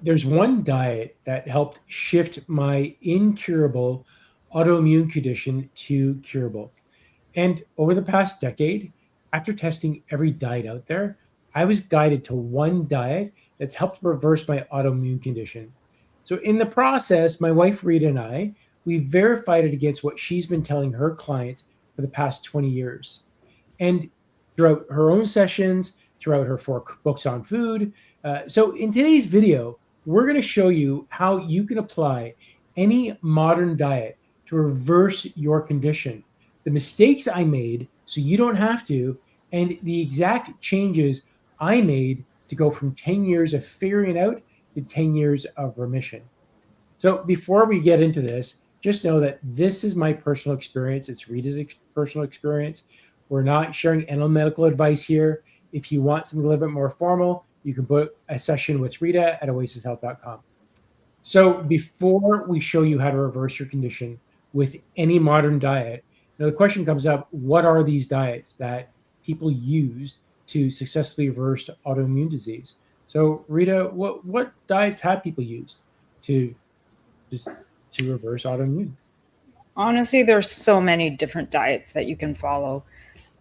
There's one diet that helped shift my incurable autoimmune condition to curable. And over the past decade, after testing every diet out there, I was guided to one diet that's helped reverse my autoimmune condition. So, in the process, my wife Rita and I, we verified it against what she's been telling her clients for the past 20 years. And throughout her own sessions, throughout her four books on food. So, in today's video, we're going to show you how you can apply any modern diet to reverse your condition, the mistakes I made so you don't have to, and the exact changes I made to go from 10 years of figuring it out to 10 years of remission. So before we get into this, just know that this is my personal experience. It's Rita's personal experience. We're not sharing any medical advice here. If you want something a little bit more formal, you can book a session with Rita at oasishealth.com. So before we show you how to reverse your condition with any modern diet, now the question comes up, what are these diets that people use to successfully reverse autoimmune disease? So Rita, what diets have people used to reverse autoimmune? Honestly, there's so many different diets that you can follow.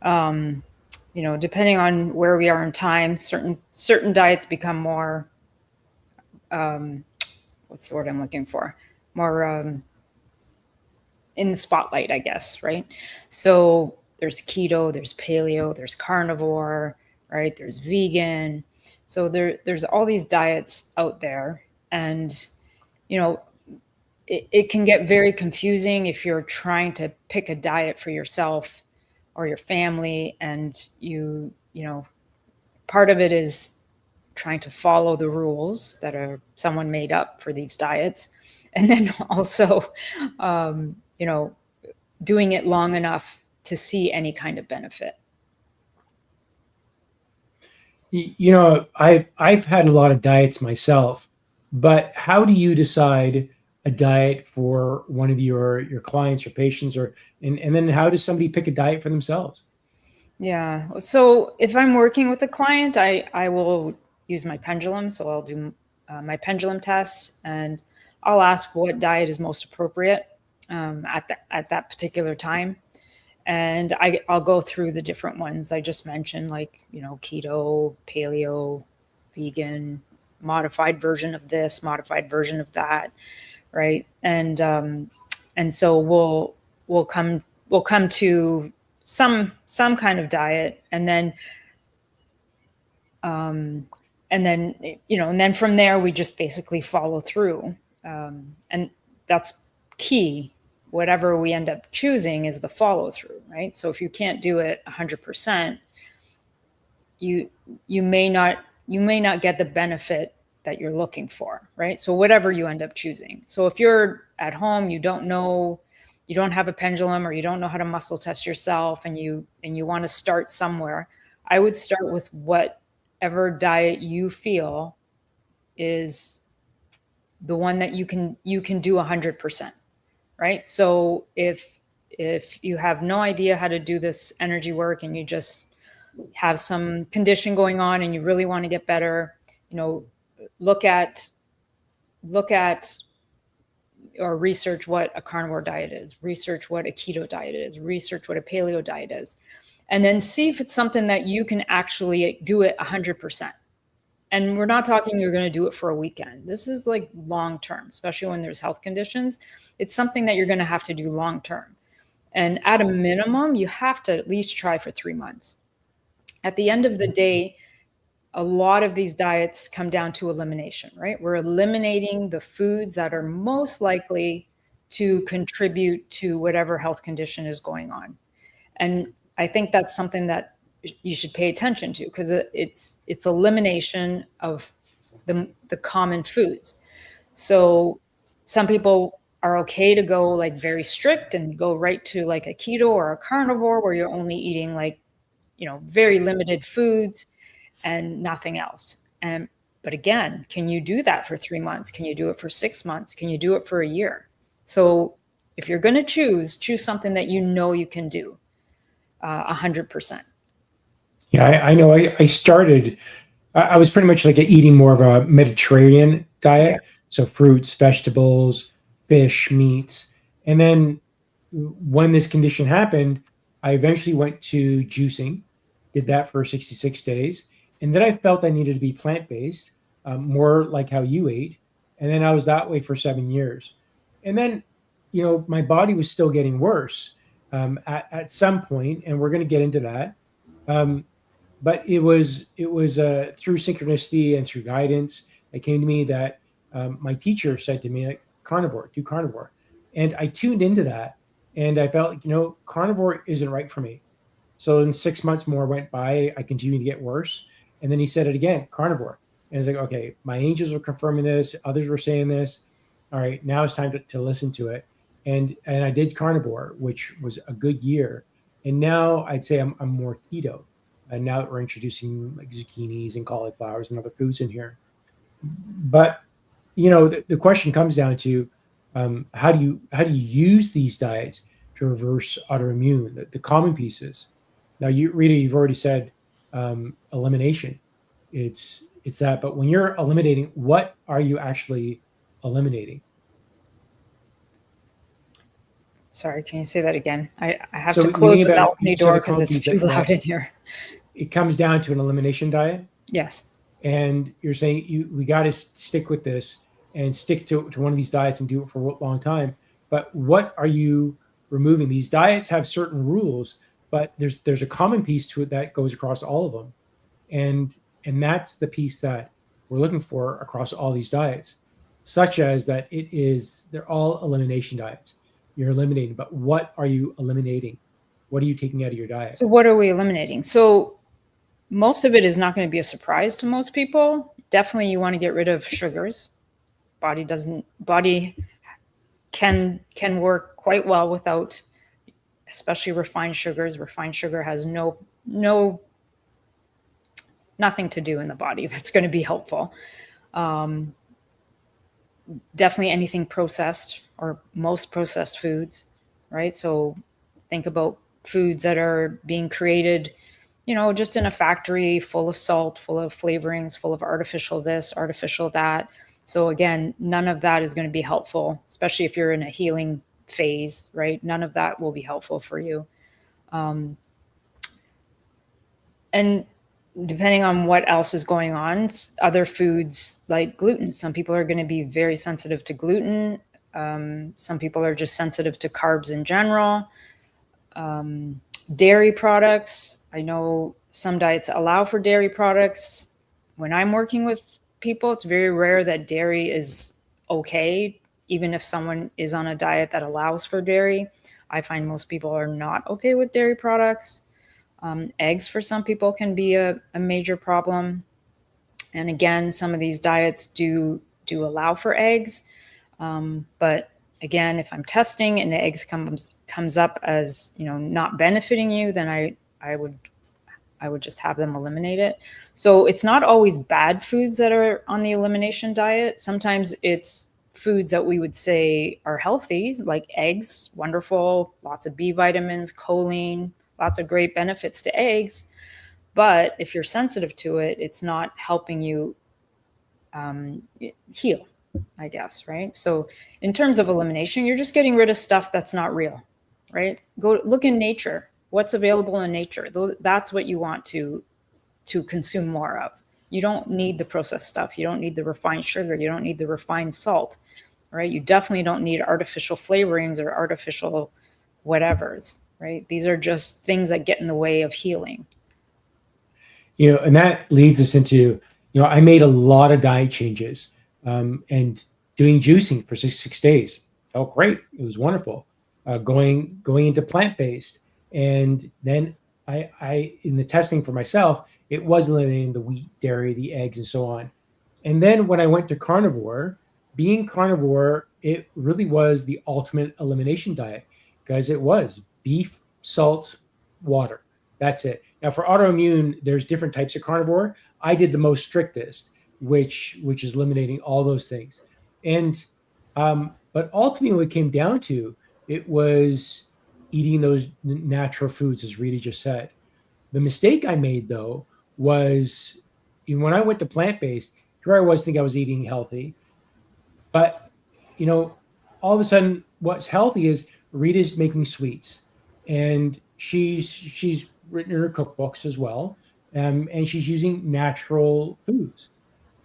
Depending on where we are in time, certain diets become more, what's the word I'm looking for? More in the spotlight, I guess, right? So there's keto, there's paleo, there's carnivore, right? There's vegan. So there's all these diets out there, and it can get very confusing if you're trying to pick a diet for yourself or your family, and part of it is trying to follow the rules that are someone made up for these diets, and then also doing it long enough to see any kind of benefit. I've had a lot of diets myself, but how do you decide a diet for one of your clients or patients, and then how does somebody pick a diet for themselves? Yeah. So if I'm working with a client, I will use my pendulum. So I'll do my pendulum test, and I'll ask what diet is most appropriate at that particular time. And I'll go through the different ones I just mentioned, like, keto, paleo, vegan, modified version of this, modified version of that, right? And so we'll come to some kind of diet, and then from there we just basically follow through, and that's key. Whatever we end up choosing is the follow through, right? So if you can't do it 100%, you may not get the benefit that you're looking for, right? So whatever you end up choosing. So if you're at home, you don't have a pendulum, or you don't know how to muscle test yourself, and you want to start somewhere, I would start with whatever diet you feel is the one that you can do 100%. Right? So if you have no idea how to do this energy work, and you just have some condition going on and you really want to get better, look at or research what a carnivore diet is, research what a keto diet is, research what a paleo diet is, and then see if it's something that you can actually do it 100%. And we're not talking you're going to do it for a weekend. This is like long term, especially when there's health conditions. It's something that you're going to have to do long term. And at a minimum, you have to at least try for 3 months. At the end of the day, a lot of these diets come down to elimination, right? We're eliminating the foods that are most likely to contribute to whatever health condition is going on. And I think that's something that you should pay attention to, because it's elimination of the common foods. So some people are okay to go like very strict and go right to like a keto or a carnivore, where you're only eating like, very limited foods and nothing else. But again, can you do that for 3 months? Can you do it for 6 months? Can you do it for a year? So if you're going to choose something that you can do 100%. Yeah, I know. I started I was pretty much like eating more of a Mediterranean Yeah. diet. So fruits, vegetables, fish, meats. And then when this condition happened, I eventually went to juicing, did that for 66 days. And then I felt I needed to be plant based, more like how you ate. And then I was that way for 7 years. And then, my body was still getting worse at some point, and we're going to get into that. Um, but it was through synchronicity and through guidance that came to me that my teacher said to me, like, carnivore, do carnivore. And I tuned into that, and I felt like, carnivore isn't right for me. So then 6 months more went by. I continued to get worse. And then he said it again, carnivore. And it's like, okay, my angels were confirming this. Others were saying this. All right, now it's time to listen to it. And I did carnivore, which was a good year. And now I'd say I'm more keto. And now that we're introducing like zucchinis and cauliflowers and other foods in here. But the question comes down to how do you use these diets to reverse autoimmune, the common pieces. Now, Rita, you've already said elimination. It's that, but when you're eliminating, what are you actually eliminating? Sorry, can you say that again? I have to So close meaning the about balcony so door the because common it's piece too loud that in here. it comes down to an elimination diet. Yes. And you're saying we got to stick with this and stick to one of these diets and do it for a long time. But what are you removing? These diets have certain rules, but there's a common piece to it that goes across all of them, and that's the piece that we're looking for across all these diets, such as that they're all elimination diets. You're eliminating, but what are you eliminating? What are you taking out of your diet? So what are we eliminating? So most of it is not going to be a surprise to most people. Definitely you want to get rid of sugars. Body can work quite well without, especially refined sugars. Refined sugar has nothing to do in the body that's going to be helpful. Definitely anything processed or most processed foods, right? So think about foods that are being created, just in a factory full of salt, full of flavorings, full of artificial this, artificial that. So again, none of that is going to be helpful, especially if you're in a healing phase, right? None of that will be helpful for you. And depending on what else is going on, other foods like gluten. Some people are going to be very sensitive to gluten. Some people are just sensitive to carbs in general. Dairy products. I know some diets allow for dairy products. When I'm working with people, it's very rare that dairy is okay, even if someone is on a diet that allows for dairy. I find most people are not okay with dairy products. Eggs for some people can be a major problem. And again, some of these diets do allow for eggs. But again, if I'm testing and the eggs comes up as not benefiting you, then I would just have them eliminate it. So it's not always bad foods that are on the elimination diet. Sometimes it's foods that we would say are healthy, like eggs, wonderful, lots of B vitamins, choline, lots of great benefits to eggs. But if you're sensitive to it, it's not helping you heal, I guess, right? So in terms of elimination, you're just getting rid of stuff that's not real, right? Go look in nature. What's available in nature? That's what you want to consume more of. You don't need the processed stuff. You don't need the refined sugar. You don't need the refined salt, right? You definitely don't need artificial flavorings or artificial whatevers, right? These are just things that get in the way of healing. And that leads us into, I made a lot of diet changes, and doing juicing for 6 days felt great. It was wonderful. Going into plant based, and then I in the testing for myself, it was eliminating the wheat, dairy, the eggs, and so on. And then when I went to carnivore, being carnivore, it really was the ultimate elimination diet, because it was beef, salt, water. That's it. Now for autoimmune, there's different types of carnivore. I did the most strictest, which is eliminating all those things. And but ultimately, what it came down to, it was eating those natural foods, as Rita just said. The mistake I made though was when I went to plant-based, here I was thinking I was eating healthy, but all of a sudden, what's healthy is Rita's making sweets, and she's written her cookbooks as well, and she's using natural foods.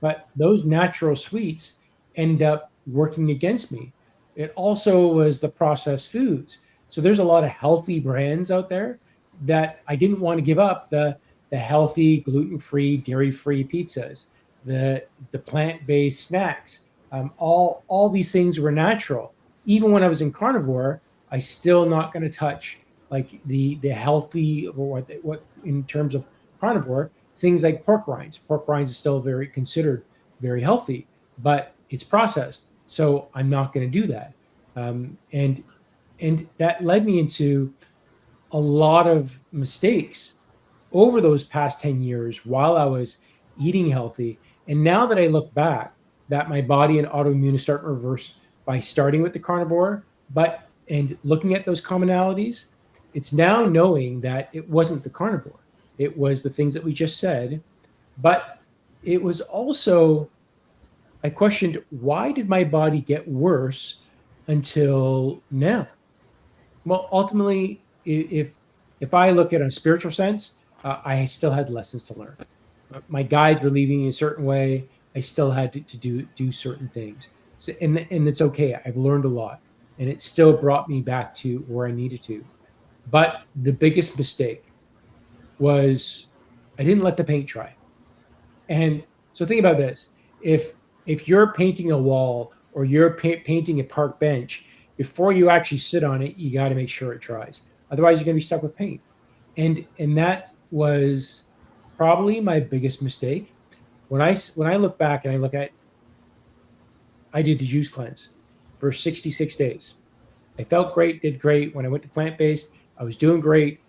But those natural sweets end up working against me. It also was the processed foods. So there's a lot of healthy brands out there that I didn't want to give up the healthy, gluten-free, dairy-free pizzas, the plant-based snacks. All these things were natural. Even when I was in carnivore, I still not going to touch like the healthy, or what in terms of carnivore, things like pork rinds. Pork rinds is still very considered very healthy, but it's processed, so I'm not going to do that. And that led me into a lot of mistakes over those past 10 years while I was eating healthy. And now that I look back, that my body and autoimmune is starting to reverse by starting with the carnivore, but and looking at those commonalities, it's now knowing that it wasn't the carnivore. It was the things that we just said, but it was also, I questioned, why did my body get worse until now? Well, ultimately, if I look at a spiritual sense, I still had lessons to learn. My guides were leading me a certain way. I still had to do certain things. So, and it's okay. I've learned a lot, and it still brought me back to where I needed to. But the biggest mistake was I didn't let the paint dry. And so think about this: if you're painting a wall or you're painting a park bench, before you actually sit on it, you got to make sure it dries. Otherwise, you're going to be stuck with paint. And that was probably my biggest mistake. When I look back and I look at, I did the juice cleanse for 66 days. I felt great, did great. When I went to plant based, I was doing great.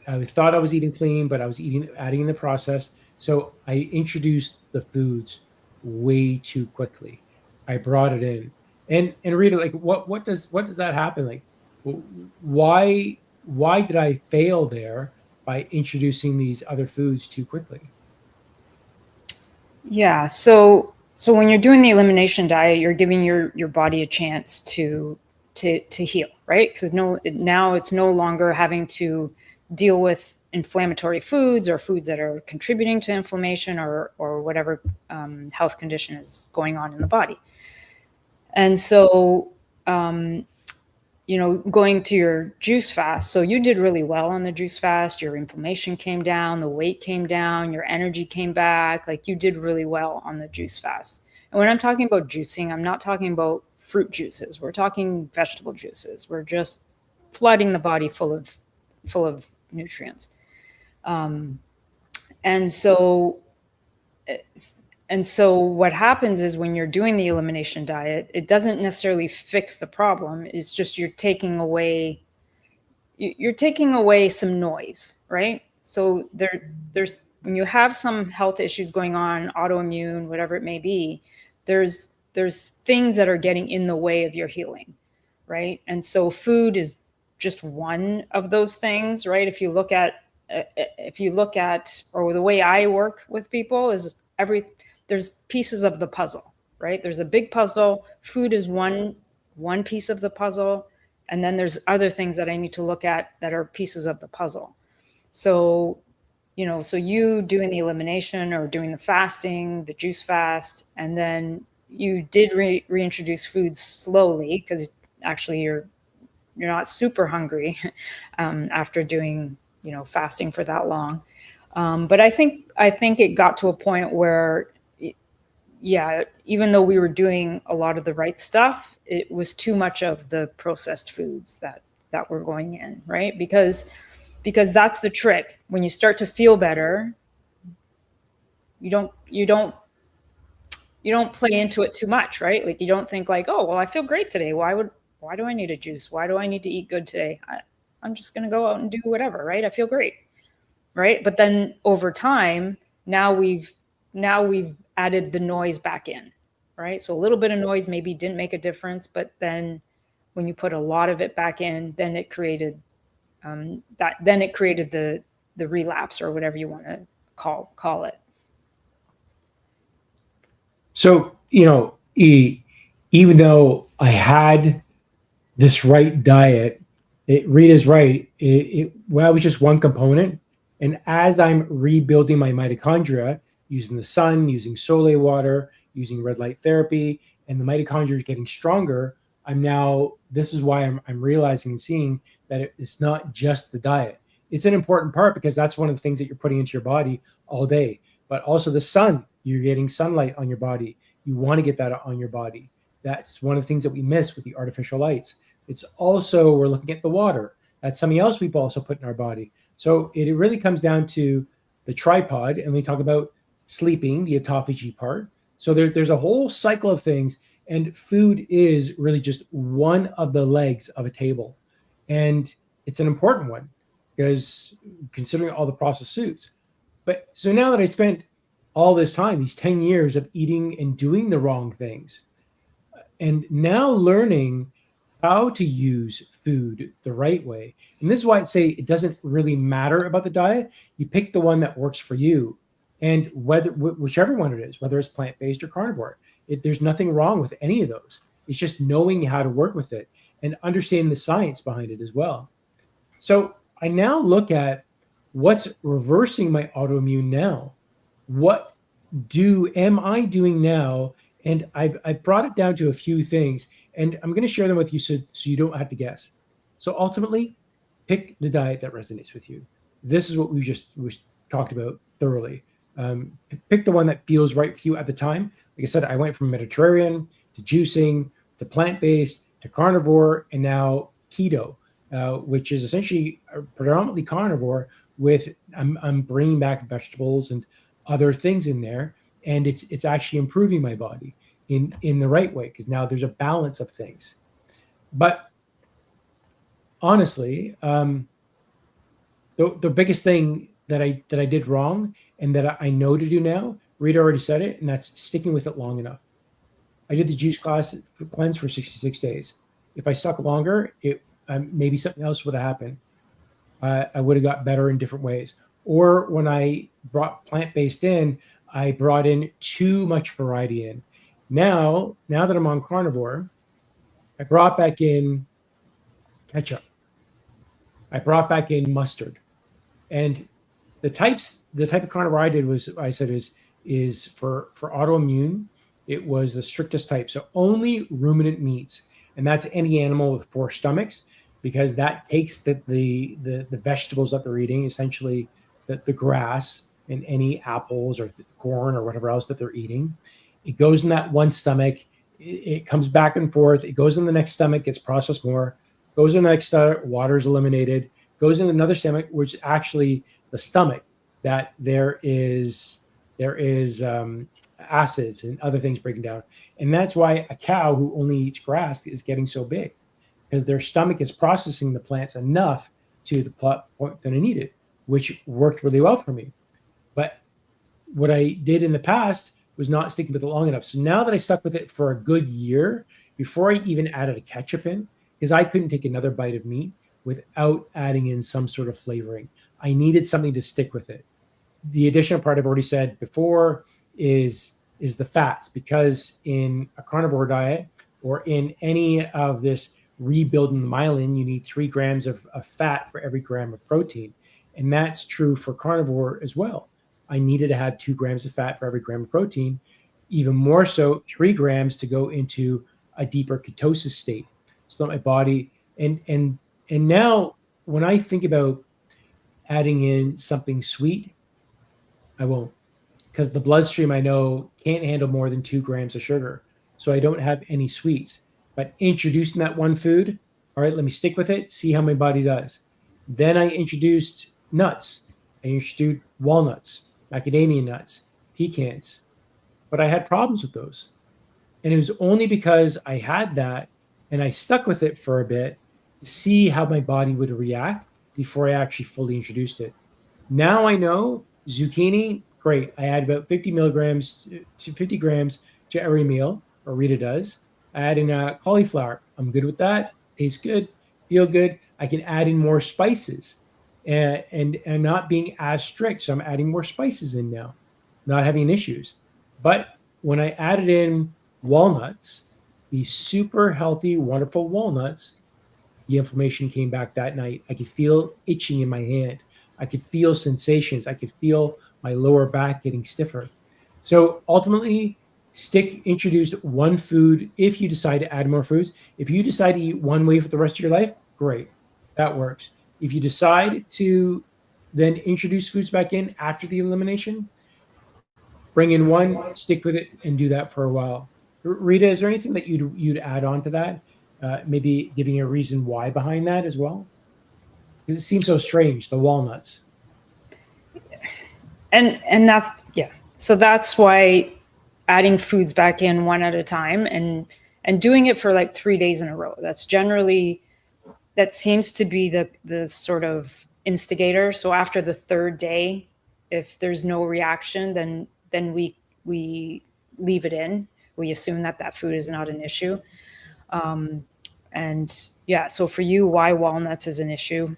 I thought I was eating clean, but I was adding in the process. So I introduced the foods way too quickly. I brought it in, and Rita, like, what does that happen? Like, why did I fail there by introducing these other foods too quickly? Yeah. So when you're doing the elimination diet, you're giving your body a chance to heal, right? Because now it's no longer having to deal with inflammatory foods or foods that are contributing to inflammation or whatever health condition is going on in the body. And so, going to your juice fast. So you did really well on the juice fast. Your inflammation came down, the weight came down, your energy came back. Like, you did really well on the juice fast. And when I'm talking about juicing, I'm not talking about fruit juices. We're talking vegetable juices. We're just flooding the body full of nutrients. And so what happens is when you're doing the elimination diet, it doesn't necessarily fix the problem. It's just you're taking away some noise, right? So there's when you have some health issues going on, autoimmune, whatever it may be, there's things that are getting in the way of your healing, right? And so food is just one of those things, right? If you look at or the way I work with people is there's pieces of the puzzle, right? There's a big puzzle. Food is one piece of the puzzle, and then there's other things that I need to look at that are pieces of the puzzle. So, so you doing the elimination or doing the fasting, the juice fast, and then you did reintroduce food slowly because actually you're not super hungry after doing fasting for that long. But I think it got to a point where, yeah, even though we were doing a lot of the right stuff, it was too much of the processed foods that were going in, right? Because that's the trick. When you start to feel better, you don't play into it too much, right? Like, you don't think like, oh, well, I feel great today. Why do I need a juice? Why do I need to eat good today? I'm just going to go out and do whatever, right? I feel great, right? But then over time, now we've added the noise back in, right? So a little bit of noise maybe didn't make a difference, but then when you put a lot of it back in, then it created the relapse or whatever you want to call it. So, even though I had this right diet, Rita's right. Well, it was just one component. And as I'm rebuilding my mitochondria using the sun, using sole water, using red light therapy, and the mitochondria is getting stronger, this is why I'm realizing and seeing that it's not just the diet. It's an important part because that's one of the things that you're putting into your body all day, but also the sun. You're getting sunlight on your body. You want to get that on your body. That's one of the things that we miss with the artificial lights. It's also, we're looking at the water. That's something else we've also put in our body. So it really comes down to the tripod, and we talk about sleeping, the autophagy part. So there's a whole cycle of things, and food is really just one of the legs of a table. And it's an important one because considering all the processed foods. But so now that I spent all this time, these 10 years of eating and doing the wrong things, and now learning how to use food the right way. And this is why I'd say it doesn't really matter about the diet. You pick the one that works for you. And whichever one it is, whether it's plant-based or carnivore, there's nothing wrong with any of those. It's just knowing how to work with it and understanding the science behind it as well. So I now look at what's reversing my autoimmune now. What am I doing now? And I've brought it down to a few things, and I'm going to share them with you so you don't have to guess. So ultimately, pick the diet that resonates with you. This is what we talked about thoroughly. Pick the one that feels right for you at the time. Like I said, I went from Mediterranean to juicing to plant-based to carnivore, and now keto, which is essentially predominantly carnivore with I'm bringing back vegetables and other things in there, and it's actually improving my body in the right way because now there's a balance of things. But honestly, the biggest thing that I did wrong and that I know to do now, Rita already said it, and that's sticking with it long enough. I did the juice cleanse for 66 days. If I stuck longer, maybe something else would have happened. I would have got better in different ways. Or when I brought plant-based in, I brought in too much variety in. Now that I'm on carnivore, I brought back in ketchup. I brought back in mustard. And the type of carnivore I did is for autoimmune. It was the strictest type. So only ruminant meats. And that's any animal with 4 stomachs, because that takes the vegetables that they're eating, essentially the grass and any apples or corn or whatever else that they're eating. It goes in that one stomach. It comes back and forth. It goes in the next stomach, gets processed more, goes in the next stomach, water's eliminated, goes in another stomach, which is actually the stomach that there is acids and other things breaking down. And that's why a cow who only eats grass is getting so big, because their stomach is processing the plants enough to the point that I needed, which worked really well for me. But what I did in the past was not sticking with it long enough. So now that I stuck with it for a good year, before I even added a ketchup in, because I couldn't take another bite of meat without adding in some sort of flavoring. I needed something to stick with it. The additional part I've already said before is the fats, because in a carnivore diet or in any of this rebuilding the myelin, you need 3 grams of fat for every gram of protein. And that's true for carnivore as well. I needed to have 2 grams of fat for every gram of protein, even more so 3 grams to go into a deeper ketosis state. So that my body, and now when I think about adding in something sweet, I won't, because the bloodstream I know can't handle more than 2 grams of sugar. So I don't have any sweets. But introducing that one food, all right, let me stick with it, see how my body does. Then I introduced nuts. I introduced walnuts, macadamia nuts, pecans. But I had problems with those. And it was only because I had that and I stuck with it for a bit to see how my body would react before I actually fully introduced it. Now I know zucchini, great. I add about 50 milligrams to 50 grams to every meal, or Rita does. I add in cauliflower. I'm good with that. Tastes good, feel good. I can add in more spices and not being as strict. So I'm adding more spices in now, not having issues. But when I added in walnuts, the super healthy, wonderful walnuts, the inflammation came back that night. I could feel itching in my hand. I could feel sensations. I could feel my lower back getting stiffer. So ultimately, stick introduced one food if you decide to add more foods. If you decide to eat one way for the rest of your life, great. That works. If you decide to then introduce foods back in after the elimination, bring in one, stick with it, and do that for a while. Rita, is there anything that you'd add on to that? Maybe giving a reason why behind that as well, because it seems so strange. The walnuts. And that's, yeah. So that's why adding foods back in one at a time and doing it for like 3 days in a row. That seems to be the sort of instigator. So after the third day, if there's no reaction, then we leave it in. We assume that food is not an issue. And yeah, so for you, why walnuts is an issue?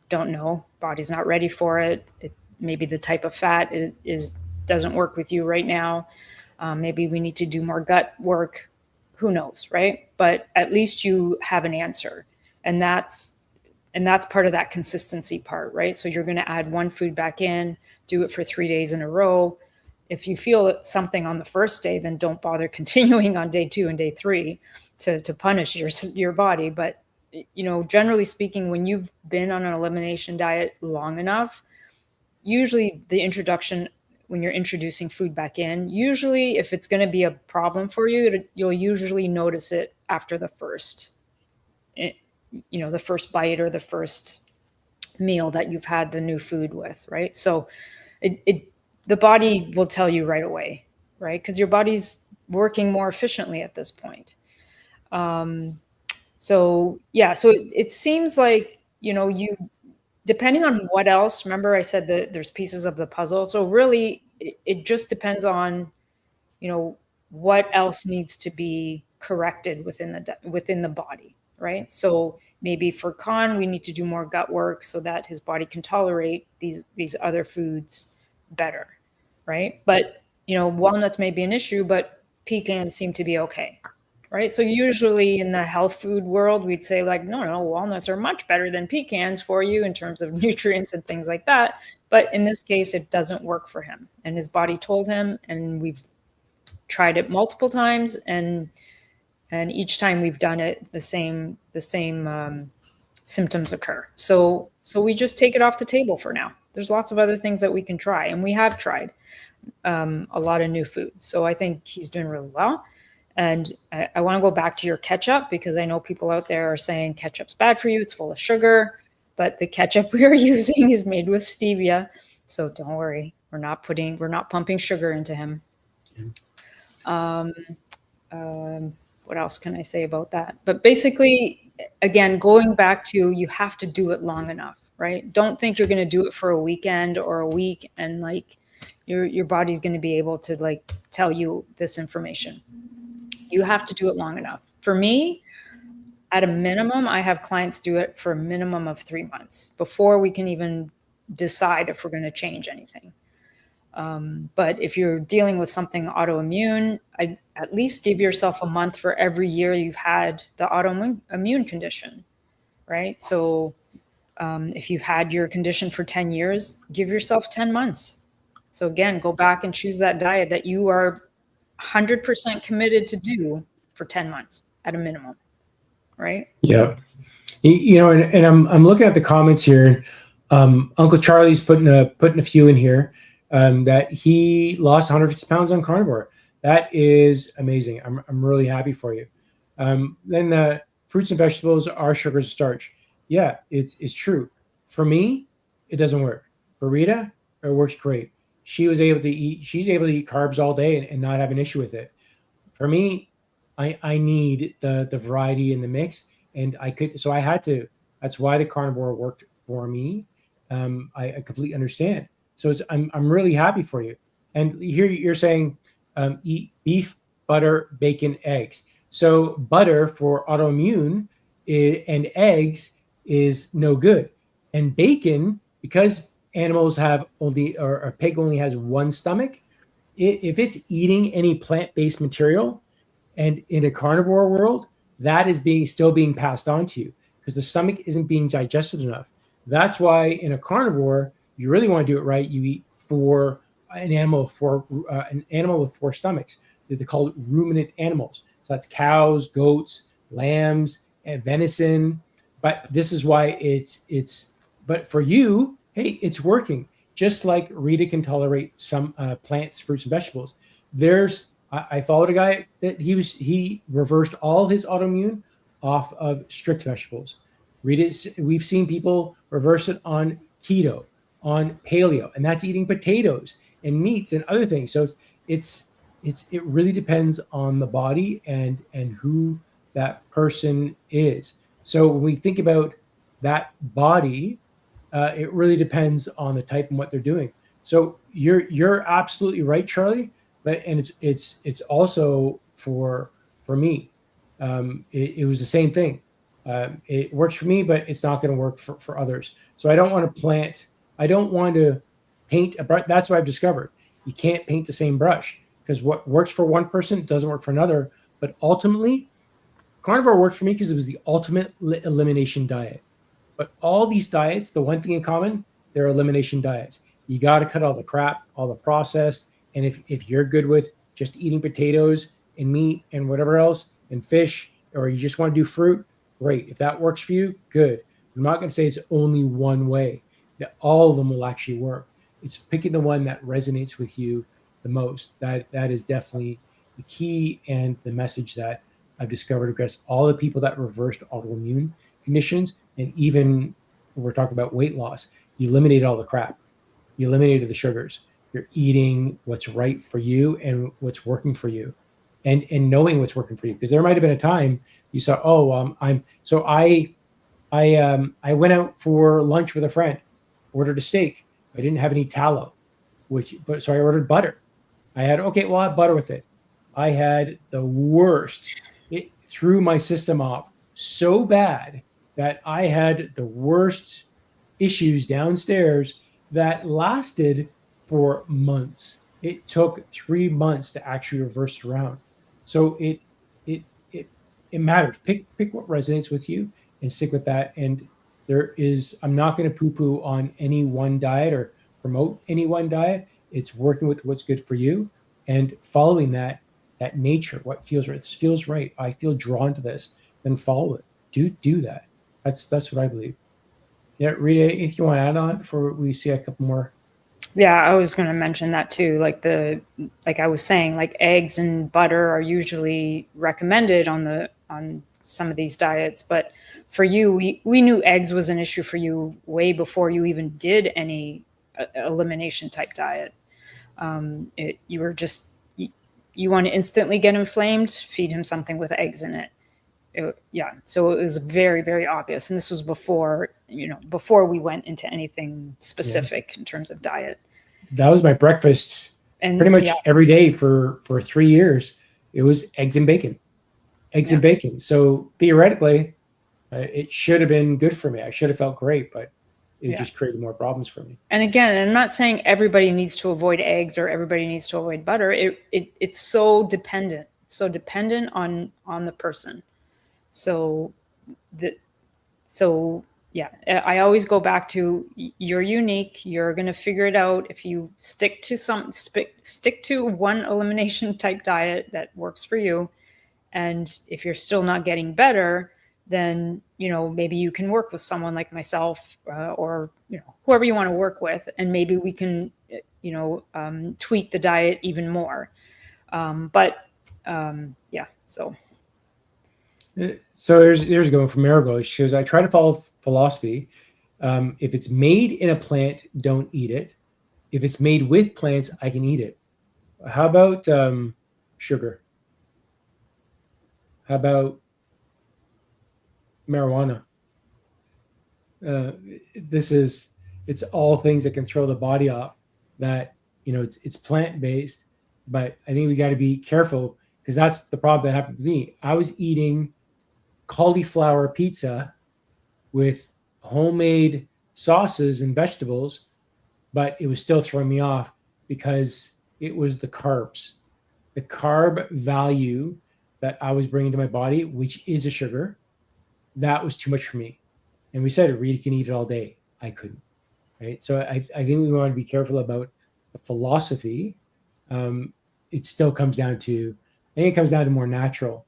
Don't know. Body's not ready for it. Maybe the type of fat doesn't work with you right now. Maybe we need to do more gut work. Who knows, right? But at least you have an answer, and that's part of that consistency part, right? So you're going to add one food back in, do it for 3 days in a row. If you feel something on the first day, then don't bother continuing on day 2 and day 3 to punish your body. But generally speaking, when you've been on an elimination diet long enough, usually the introduction, when you're introducing food back in, usually if it's going to be a problem for you, you'll usually notice it after the first bite or the first meal that you've had the new food with, right? So the body will tell you right away, right? Because your body's working more efficiently at this point. So it seems like, you, depending on what else, remember I said that there's pieces of the puzzle. So really it just depends on, what else needs to be corrected within the body, right? So maybe for Khan, we need to do more gut work so that his body can tolerate these other foods better, right? But, walnuts may be an issue, but pecans seem to be okay, right? So usually in the health food world, we'd say like, no, walnuts are much better than pecans for you in terms of nutrients and things like that. But in this case, it doesn't work for him. And his body told him, and we've tried it multiple times, and each time we've done it, the same symptoms occur. So we just take it off the table for now. There's lots of other things that we can try, and we have tried a lot of new foods. So I think he's doing really well. And I want to go back to your ketchup, because I know people out there are saying ketchup's bad for you. It's full of sugar, but the ketchup we are using is made with stevia. So don't worry, we're not pumping sugar into him. What else can I say about that? But basically, again, going back to, you have to do it long enough, right? Don't think you're going to do it for a weekend or a week and like your body's going to be able to like tell you this information. You have to do it long enough. For me, at a minimum, I have clients do it for a minimum of 3 months before we can even decide if we're going to change anything. But if you're dealing with something autoimmune, I at least give yourself a month for every year you've had the autoimmune condition, right? So if you've had your condition for 10 years, give yourself 10 months. So again, go back and choose that diet that you are 100% committed to do for 10 months at a minimum, right? Yeah. And I'm looking at the comments here. Uncle Charlie's putting a few in here. That he lost 150 pounds on carnivore. That is amazing. I'm really happy for you. Then the fruits and vegetables are sugars and starch. Yeah, it's true. For me, it doesn't work. For Rita, it works great. She's able to eat carbs all day and not have an issue with it. For me, I need the variety in the mix, and I had to. That's why the carnivore worked for me. I completely understand. So I'm really happy for you. And here you're saying eat beef, butter, bacon, eggs. So butter for autoimmune and eggs is no good. And bacon, because animals have only, or a pig only has one stomach, if it's eating any plant-based material, and in a carnivore world, that is still being passed on to you because the stomach isn't being digested enough. That's why in a carnivore, you really want to do it right. You eat for an animal with four stomachs. They're called ruminant animals. So that's cows, goats, lambs, and venison. But this is why it's. But for you, hey, it's working. Just like Rita can tolerate some plants, fruits, and vegetables. I followed a guy that he reversed all his autoimmune off of strict vegetables. We've seen people reverse it on keto, on paleo, and that's eating potatoes and meats and other things. So it really depends on the body and who that person is. So when we think about that body, it really depends on the type and what they're doing. So you're absolutely right, Charlie. But and it's also for me. It was the same thing. It works for me, but it's not going to work for others. So I don't want to paint a brush. That's what I've discovered. You can't paint the same brush because what works for one person doesn't work for another. But ultimately, carnivore worked for me because it was the ultimate elimination diet. But all these diets, the one thing in common, they're elimination diets. You got to cut all the crap, all the processed. And if you're good with just eating potatoes and meat and whatever else and fish, or you just want to do fruit, great. If that works for you, good. I'm not going to say it's only one way. That all of them will actually work. It's picking the one that resonates with you the most. That is definitely the key and the message that I've discovered across all the people that reversed autoimmune conditions, and even when we're talking about weight loss, you eliminate all the crap. You eliminated the sugars. You're eating what's right for you and what's working for you, and knowing what's working for you. Because there might have been a time you saw, I went out for lunch with a friend, ordered a steak. I didn't have any tallow, so I ordered butter. I I'll have butter with it. I had the worst. It threw my system off so bad that I had the worst issues downstairs that lasted for months. It took 3 months to actually reverse it around. So it it matters. Pick what resonates with you and stick with that. And I'm not going to poo-poo on any one diet or promote any one diet. It's working with what's good for you and following that nature, what feels right. This feels right. I feel drawn to this. Then follow it. Do that. That's what I believe. Yeah, Rita, if you want to add on before we see a couple more. Yeah, I was going to mention that too. Like I was saying, like eggs and butter are usually recommended on some of these diets, but for you, we knew eggs was an issue for you way before you even did any elimination type diet. You were just you want to instantly get inflamed, feed him something with eggs in it. So it was very, very obvious, and this was before we went into anything specific in terms of diet. That was my breakfast, and pretty much every day for 3 years. It was eggs and bacon, and bacon. So theoretically, it should have been good for me. I should have felt great, but it just created more problems for me. And again, I'm not saying everybody needs to avoid eggs or everybody needs to avoid butter. It's so dependent. It's so dependent on the person. So I always go back to you're unique. You're going to figure it out if you stick to one elimination type diet that works for you. And if you're still not getting better, then, maybe you can work with someone like myself or, whoever you want to work with. And maybe we can, tweak the diet even more. So there's going from Marigold. She goes, I try to follow philosophy. If it's made in a plant, don't eat it. If it's made with plants, I can eat it. How about sugar? How about marijuana? It's all things that can throw the body off. That it's plant based, but I think we got to be careful because that's the problem that happened to me. I was eating cauliflower pizza with homemade sauces and vegetables, but it was still throwing me off because it was the carbs. The carb value that I was bringing to my body, which is a sugar, that was too much for me. And we said, Rita can eat it all day. I couldn't. Right. So I think we want to be careful about the philosophy. It still comes down to, I think it comes down to more natural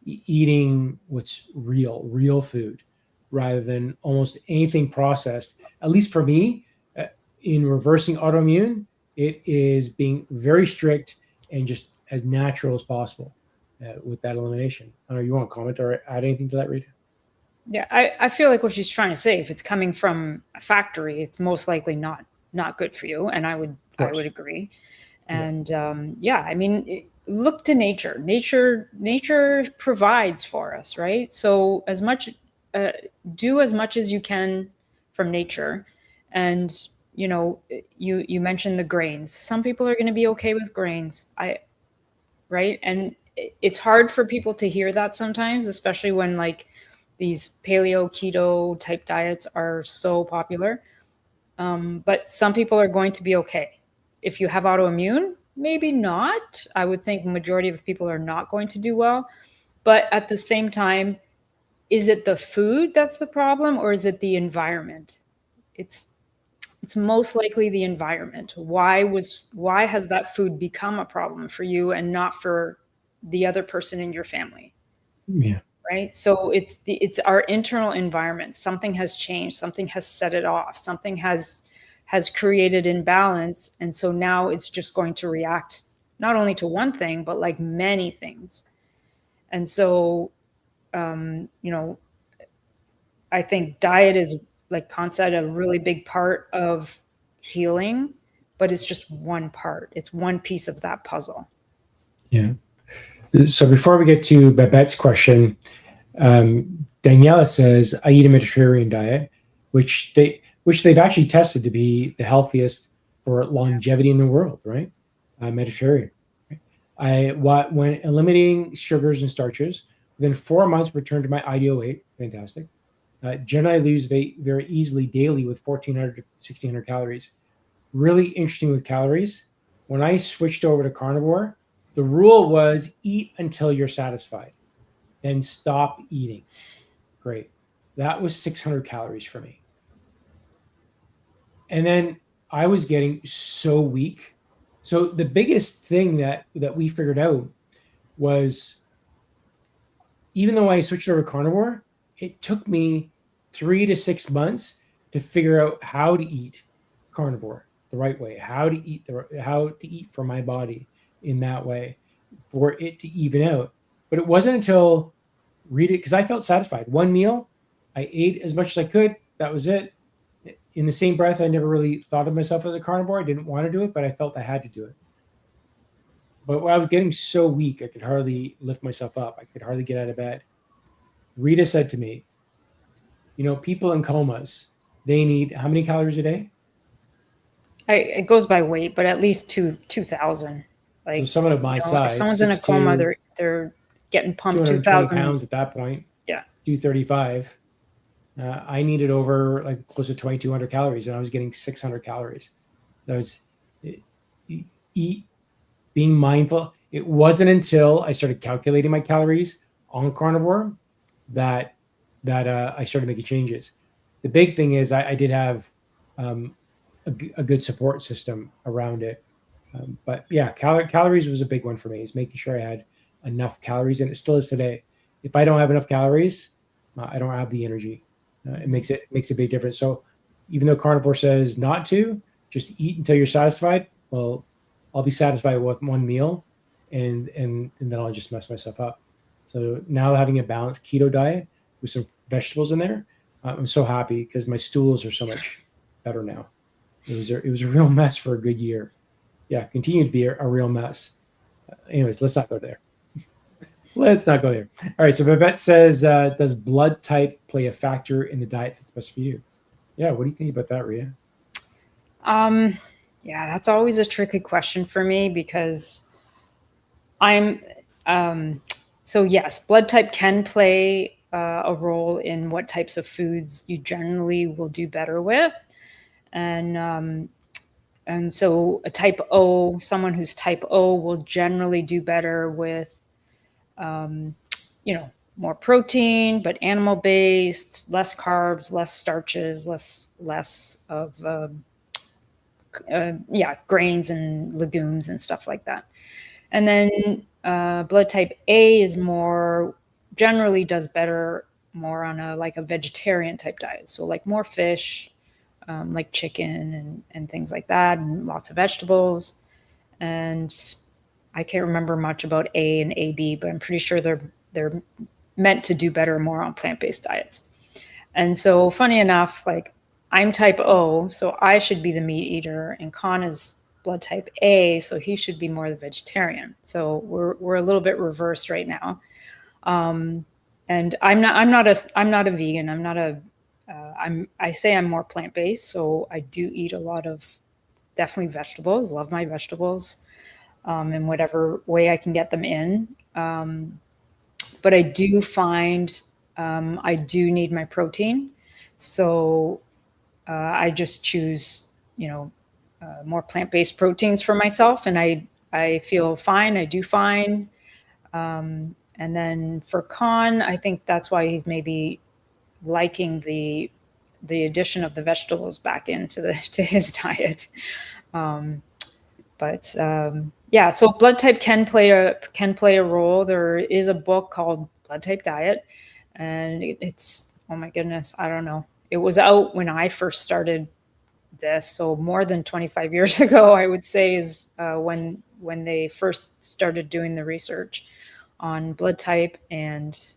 eating what's real food rather than almost anything processed. At least for me, in reversing autoimmune, it is being very strict and just as natural as possible with that elimination. I don't know, you want to comment or add anything to that, Rita? Yeah, I feel like what she's trying to say, if it's coming from a factory, it's most likely not good for you, and I would agree. And yeah, I mean, look to nature. Nature provides for us, right? So as much do as much as you can from nature, and you mentioned the grains. Some people are going to be okay with grains. Right, and it's hard for people to hear that sometimes, especially when like these paleo keto type diets are so popular. But some people are going to be okay. If you have autoimmune, maybe not. I would think majority of people are not going to do well. But at the same time, is it the food that's the problem, or is it the environment? It's it's most likely the environment. Why has that food become a problem for you and not for the other person in your family? Yeah. Right? So it's our internal environment. Something has changed, something has set it off, something has created imbalance, and so now it's just going to react not only to one thing but like many things. And so I think diet is, like Kant said, a really big part of healing, but it's just one part. It's one piece of that puzzle. Yeah. So before we get to Babette's question, Daniela says, I eat a Mediterranean diet, which they've actually tested to be the healthiest for longevity in the world, right? Mediterranean. Right? When eliminating sugars and starches, within 4 months, returned to my ideal weight. Fantastic. Generally, I lose weight very easily daily with 1,400 to 1,600 calories. Really interesting with calories. When I switched over to carnivore, the rule was eat until you're satisfied, then stop eating. Great. That was 600 calories for me. And then I was getting so weak. So the biggest thing that we figured out was, even though I switched over to carnivore, it took me 3 to 6 months to figure out how to eat carnivore the right way, how to eat for my body in that way for it to even out. But it wasn't until Rita, because I felt satisfied. One meal, I ate as much as I could. That was it. In the same breath, I never really thought of myself as a carnivore. I didn't want to do it, but I felt I had to do it. But when I was getting so weak, I could hardly lift myself up. I could hardly get out of bed. Rita said to me, people in comas, they need how many calories a day? It goes by weight, but at least 2,000. So Like, someone of my if size, someone's in a coma, they're getting pumped 220 2,000. pounds at that point. Yeah. 235. I needed over like close to 2,200 calories, and I was getting 600 calories. That was eat, being mindful. It wasn't until I started calculating my calories on carnivore that I started making changes. The big thing is I did have a good support system around it. But yeah, calories was a big one for me. Is making sure I had enough calories, and it still is today. If I don't have enough calories, I don't have the energy. It makes a big difference. So even though carnivore says not to, just eat until you're satisfied. Well, I'll be satisfied with one meal, and then I'll just mess myself up. So now having a balanced keto diet with some vegetables in there, I'm so happy because my stools are so much better now. It was a real mess for a good year. Yeah, continue to be a real mess. Anyways, let's not go there. Let's not go there. All right. So Babette says, does blood type play a factor in the diet that's best for you? Yeah. What do you think about that, Rita? Yeah, that's always a tricky question for me because I'm, so yes, blood type can play a role in what types of foods you generally will do better with. And And so a type O, someone who's type O will generally do better with, more protein, but animal-based, less carbs, less starches, less of grains and legumes and stuff like that. And then blood type A is generally does better more on a vegetarian type diet. So like more fish, like chicken and things like that, and lots of vegetables. And I can't remember much about A and AB, but I'm pretty sure they're meant to do better more on plant-based diets. And so funny enough, like I'm type O, so I should be the meat eater, and Khan is blood type A, so he should be more the vegetarian. So we're a little bit reversed right now. And I'm not a vegan. I say I'm more plant-based, so I do eat a lot of definitely vegetables. Love my vegetables, in whatever way I can get them in. But I do find I do need my protein, so I just choose more plant-based proteins for myself, and I feel fine. I do fine. And then for Khan, I think that's why he's maybe liking the addition of the vegetables back into to his diet. Yeah, so blood type can play a role. There is a book called Blood Type Diet, and it's, oh my goodness, I don't know. It was out when I first started this, so more than 25 years ago, I would say, is when they first started doing the research on blood type and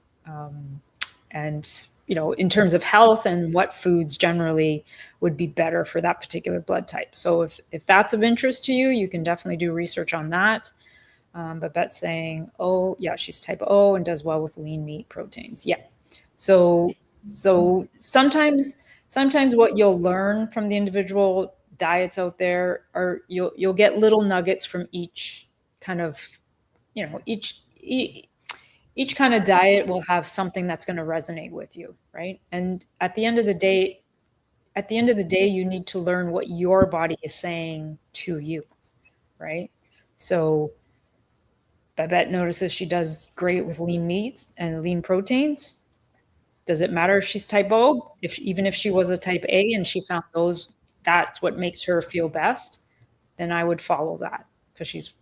in terms of health and what foods generally would be better for that particular blood type. So if that's of interest to you, you can definitely do research on that. But Bet's saying, oh yeah, she's type O and does well with lean meat proteins. Yeah. So sometimes what you'll learn from the individual diets out there are you'll get little nuggets from each kind of, each kind of diet will have something that's going to resonate with you, right? And at the end of the day, you need to learn what your body is saying to you, right? So Babette notices she does great with lean meats and lean proteins. Does it matter if she's type O? Even if she was a type A and she found that's what makes her feel best, then I would follow that because she's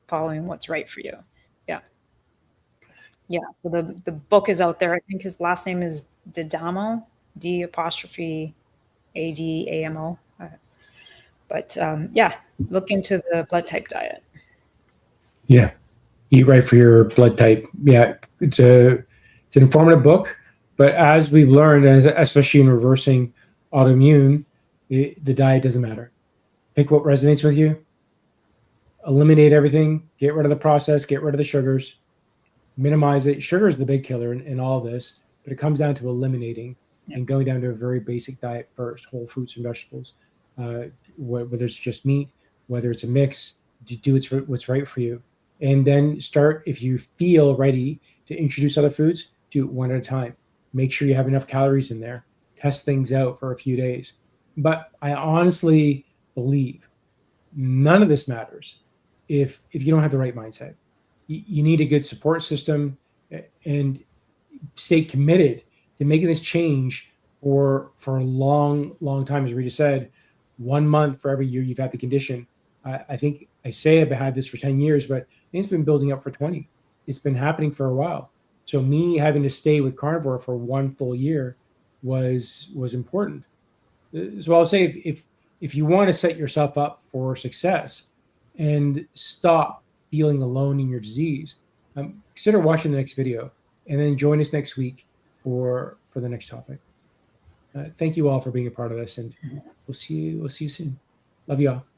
following what's right for you. Yeah. Yeah. So the book is out there. I think his last name is D'Adamo, D''ADAMO. But yeah, look into the blood type diet. Yeah. Eat right for your blood type. Yeah. It's an informative book, but as we've learned, especially in reversing autoimmune, the diet doesn't matter. Pick what resonates with you. Eliminate everything. Get rid of the process. Get rid of the sugars. Minimize it. Sugar is the big killer in all of this, but it comes down to eliminating and going down to a very basic diet first: whole fruits and vegetables. Whether it's just meat, whether it's a mix, do what's right for you, and then start. If you feel ready to introduce other foods, do it one at a time. Make sure you have enough calories in there. Test things out for a few days. But I honestly believe none of this matters if you don't have the right mindset. You need a good support system and stay committed to making this change for a long time. As Rita said, 1 month for every year you've had the condition. I think I say I've had this for 10 years, but I think it's been building up for 20. It's been happening for a while. So me having to stay with Carnivore for 1 full year was important. So I'll say if you want to set yourself up for success and stop feeling alone in your disease, consider watching the next video and then join us next week for the next topic. Thank you all for being a part of this, and we'll see you soon. Love you all.